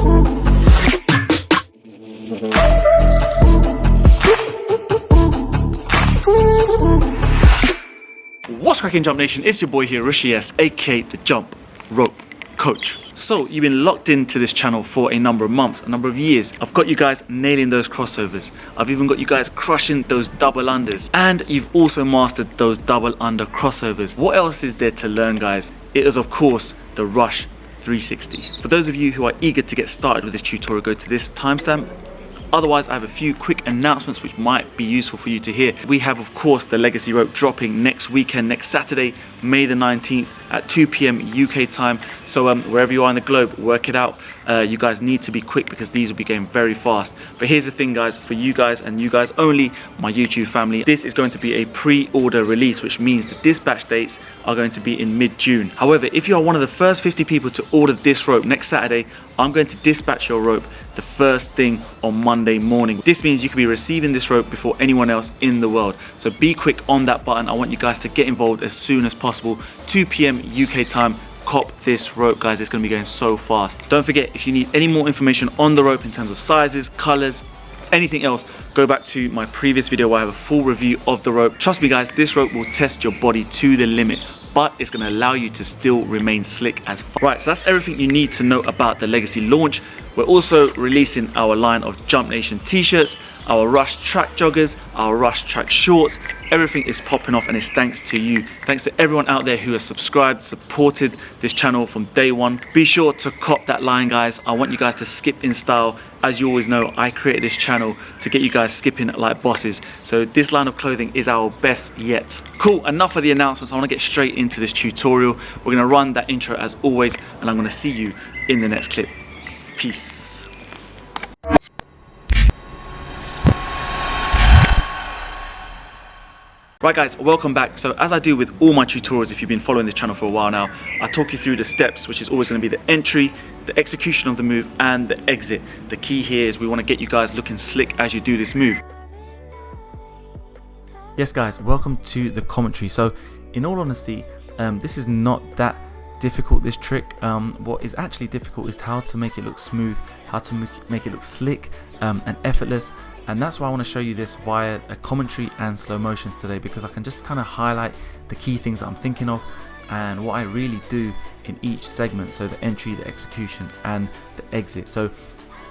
What's cracking, Jump Nation? It's your boy here, Rishi S, aka the Jump Rope Coach. So you've been locked into this channel for a number of months, a number of years. I've got you guys nailing those crossovers. I've even got you guys crushing those double unders, and you've also mastered those double under crossovers. What else is there to learn, guys? It is of course the Rush 360. For those of you who are eager to get started with this tutorial, go to this timestamp. Otherwise, I have a few quick announcements which might be useful for you to hear. We have, of course, the Legacy Rope dropping next weekend, next Saturday, May the 19th at 2 p.m. UK time. So wherever you are in the globe, work it out. You guys need to be quick because these will be going very fast. But here's the thing, guys, for you guys and you guys only, my YouTube family, this is going to be a pre-order release, which means the dispatch dates are going to be in mid-June. However, if you are one of the first 50 people to order this rope next Saturday, I'm going to dispatch your rope the first thing on Monday morning. This means you could be receiving this rope before anyone else in the world. So be quick on that button. I want you guys to get involved as soon as possible. 2 p.m. UK time. Cop this rope, guys. It's going to be going so fast. Don't forget, if you need any more information on the rope in terms of sizes, colors, anything else, go back to my previous video where I have a full review of the rope. Trust me, guys, this rope will test your body to the limit, but it's going to allow you to still remain slick as fuck. Right, so that's everything you need to know about the Legacy launch. We're also releasing our line of Jump Nation t-shirts, our Rush track joggers, our Rush track shorts. Everything is popping off, and it's thanks to you. Thanks to everyone out there who has subscribed, supported this channel from day one. Be sure to cop that line, guys. I want you guys to skip in style. As you always know, I created this channel to get you guys skipping like bosses. So this line of clothing is our best yet. Cool, enough of the announcements. I want to get straight into this tutorial. We're going to run that intro as always, and I'm going to see you in the next clip. Peace. Right, guys, welcome back. So as I do with all my tutorials, if you've been following this channel for a while now, I talk you through the steps, which is always going to be the entry, the execution of the move, and the exit. The key here is we want to get you guys looking slick as you do this move. Yes, guys, welcome to the commentary. So in all honesty, this is not that difficult, this trick. What is actually difficult is how to make it look smooth, how to make it look slick and effortless. And that's why I want to show you this via a commentary and slow motions today, because I can just kind of highlight the key things that I'm thinking of and what I really do in each segment. So the entry, the execution, and the exit. So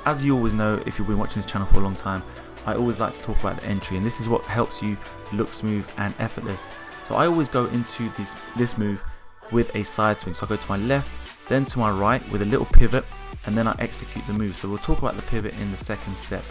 as you always know, if you've been watching this channel for a long time, I always like to talk about the entry, and this is what helps you look smooth and effortless. So I always go into this move with a side swing. So I go to my left, then to my right with a little pivot, and then I execute the move. So we'll talk about the pivot in the second step.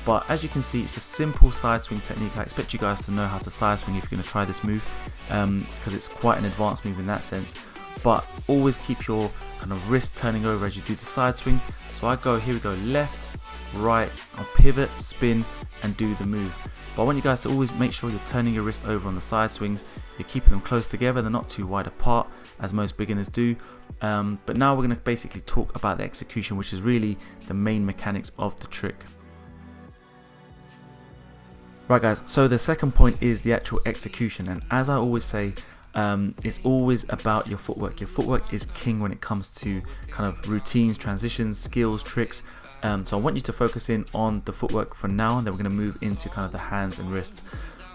But as you can see, it's a simple side swing technique. I expect you guys to know how to side swing if you're going to try this move, because it's quite an advanced move in that sense. But always keep your kind of wrist turning over as you do the side swing. So I go, here we go, left, right, I'll pivot, spin, and do the move. But I want you guys to always make sure you're turning your wrist over on the side swings. You're keeping them close together, they're not too wide apart as most beginners do. But now we're going to basically talk about the execution, which is really the main mechanics of the trick. Right, guys, so the second point is the actual execution, and as I always say, it's always about your footwork. Your footwork is king when it comes to kind of routines, transitions, skills, tricks. So I want you to focus in on the footwork for now, and then we're going to move into kind of the hands and wrists.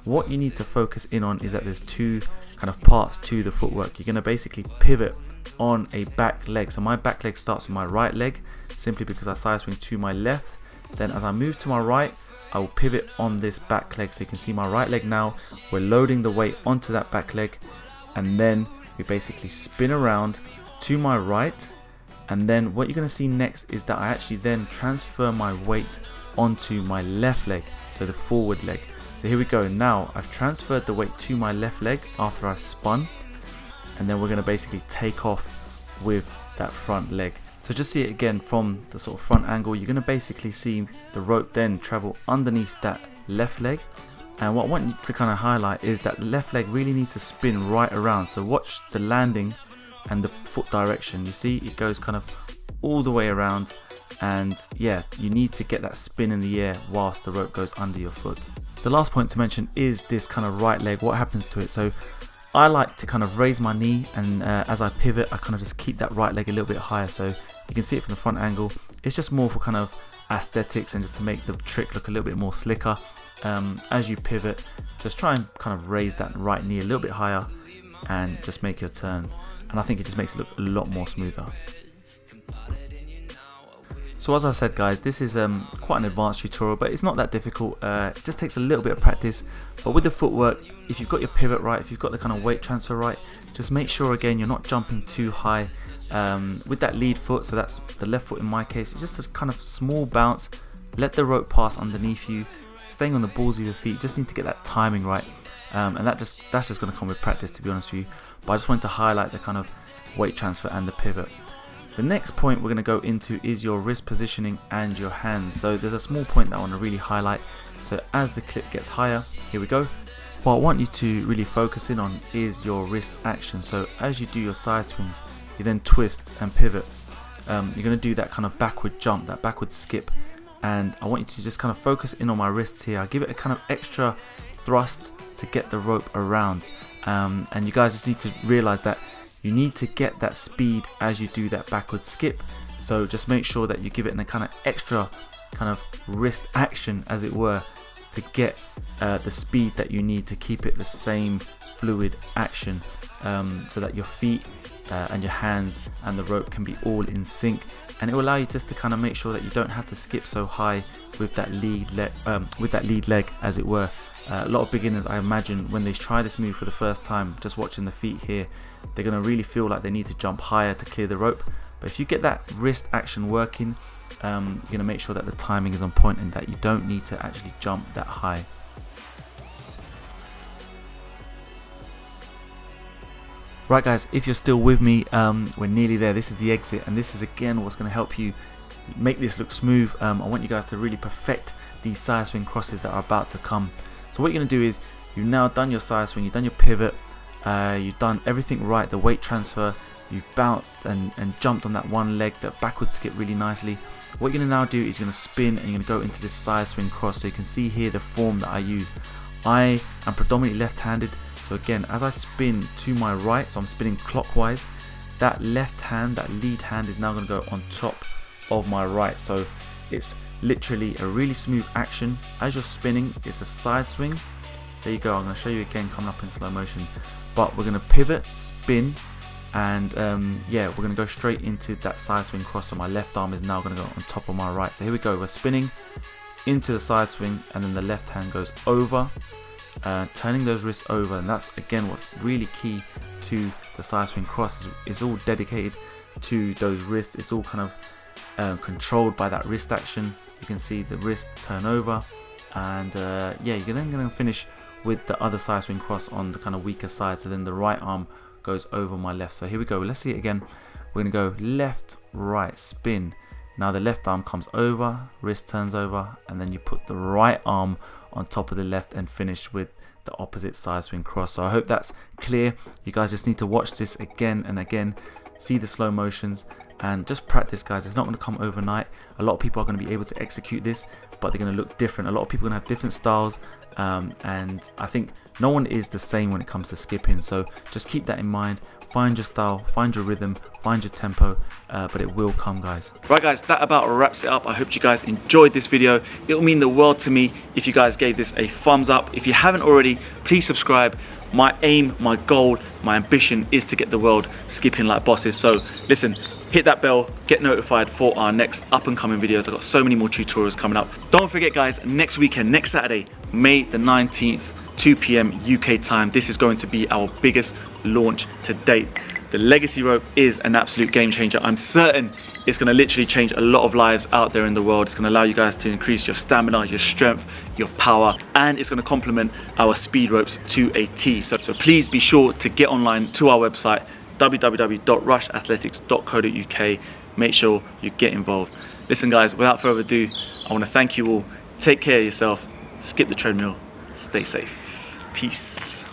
What you need to focus in on is that there's two kind of parts to the footwork. You're going to basically pivot on a back leg. So my back leg starts with my right leg, simply because I side swing to my left. Then as I move to my right, I will pivot on this back leg. So you can see my right leg now, we're loading the weight onto that back leg, and then we basically spin around to my right. And then what you're going to see next is that I actually then transfer my weight onto my left leg, so the forward leg. So here we go. Now I've transferred the weight to my left leg after I've spun, and then we're going to basically take off with that front leg. So just see it again from the sort of front angle. You're going to basically see the rope then travel underneath that left leg. And what I want you to kind of highlight is that the left leg really needs to spin right around. So watch the landing and the foot direction. You see it goes kind of all the way around, and yeah, you need to get that spin in the air whilst the rope goes under your foot. The last point to mention is this kind of right leg, what happens to it. So I like to kind of raise my knee, and as I pivot, I kind of just keep that right leg a little bit higher. So You can see it from the front angle. It's just more for kind of aesthetics and just to make the trick look a little bit more slicker. As you pivot, just try and kind of raise that right knee a little bit higher and just make your turn. And I think it just makes it look a lot more smoother. So as I said guys, this is quite an advanced tutorial, but it's not that difficult. It just takes a little bit of practice. But with the footwork, if you've got your pivot right, if you've got the kind of weight transfer right, just make sure again you're not jumping too high. With that lead foot, so that's the left foot in my case, it's just a kind of small bounce. Let the rope pass underneath you, staying on the balls of your feet. Just need to get that timing right, and that's just going to come with practice, to be honest with you. But I just wanted to highlight the kind of weight transfer and the pivot. The next point we're going to go into is your wrist positioning and your hands. So there's a small point that I want to really highlight. So as the clip gets higher, here we go. What I want you to really focus in on is your wrist action. So as you do your side swings, you then twist and pivot. You're going to do that kind of backward jump, that backward skip. And I want you to just kind of focus in on my wrists here. I give it a kind of extra thrust to get the rope around. And you guys just need to realize that you need to get that speed as you do that backward skip. So just make sure that you give it a kind of extra kind of wrist action, as it were, to get the speed that you need to keep it the same fluid action, so that your feet and your hands and the rope can be all in sync. And it will allow you just to kind of make sure that you don't have to skip so high with that lead leg, as it were. A lot of beginners, I imagine, when they try this move for the first time, just watching the feet here, they're going to really feel like they need to jump higher to clear the rope. But if you get that wrist action working, you're going to make sure that the timing is on point and that you don't need to actually jump that high. Right guys, if you're still with me, we're nearly there. This is the exit, and this is again what's going to help you make this look smooth. I want you guys to really perfect these side swing crosses that are about to come. So what you're going to do is, you've now done your side swing, you've done your pivot, you've done everything right, the weight transfer, you've bounced and jumped on that one leg, that backward skip really nicely. What you're going to now do is you're going to spin and you're going to go into this side swing cross. So you can see here the form that I use. I am predominantly left-handed, so again, as I spin to my right, so I'm spinning clockwise, that left hand, that lead hand, is now going to go on top of my right. So it's literally a really smooth action. As you're spinning, it's a side swing. There you go. I'm going to show you again coming up in slow motion. But we're going to pivot, spin, and yeah, we're going to go straight into that side swing cross. So my left arm is now going to go on top of my right. So here we go. We're spinning into the side swing, and then the left hand goes over, turning those wrists over. And that's again what's really key to the side swing cross. It's all dedicated to those wrists. It's all kind of controlled by that wrist action. You can see the wrist turn over, and yeah, you're then going to finish with the other side swing cross on the kind of weaker side. So then the right arm goes over my left. So here we go. Let's see it again. We're going to go left, right, spin. Now the left arm comes over, wrist turns over, and then you put the right arm on top of the left and finish with the opposite side swing cross. So I hope that's clear. You guys just need to watch this again and again, see the slow motions, and just practice, guys. It's not going to come overnight. A lot of people are going to be able to execute this, but they're going to look different. A lot of people are going to have different styles, and I think no one is the same when it comes to skipping. So just keep that in mind. Find your style, find your rhythm, find your tempo, but it will come, guys. Right guys, that about wraps it up. I hope you guys enjoyed this video. It will mean the world to me if you guys gave this a thumbs up. If you haven't already, please subscribe. My aim, my goal, my ambition is to get the world skipping like bosses. So listen, hit that bell, get notified for our next up and coming videos. I've got so many more tutorials coming up. Don't forget guys, next weekend, next Saturday, May the 19th, 2 p.m. UK time, this is going to be our biggest launch to date. The legacy rope is an absolute game changer. I'm certain it's going to literally change a lot of lives out there in the world. It's going to allow you guys to increase your stamina, your strength, your power, and it's going to complement our speed ropes to a T. So please be sure to get online to our website, www.rushathletics.co.uk. Make sure you get involved. Listen guys, without further ado, I want to thank you all. Take care of yourself, skip the treadmill, stay safe. Peace.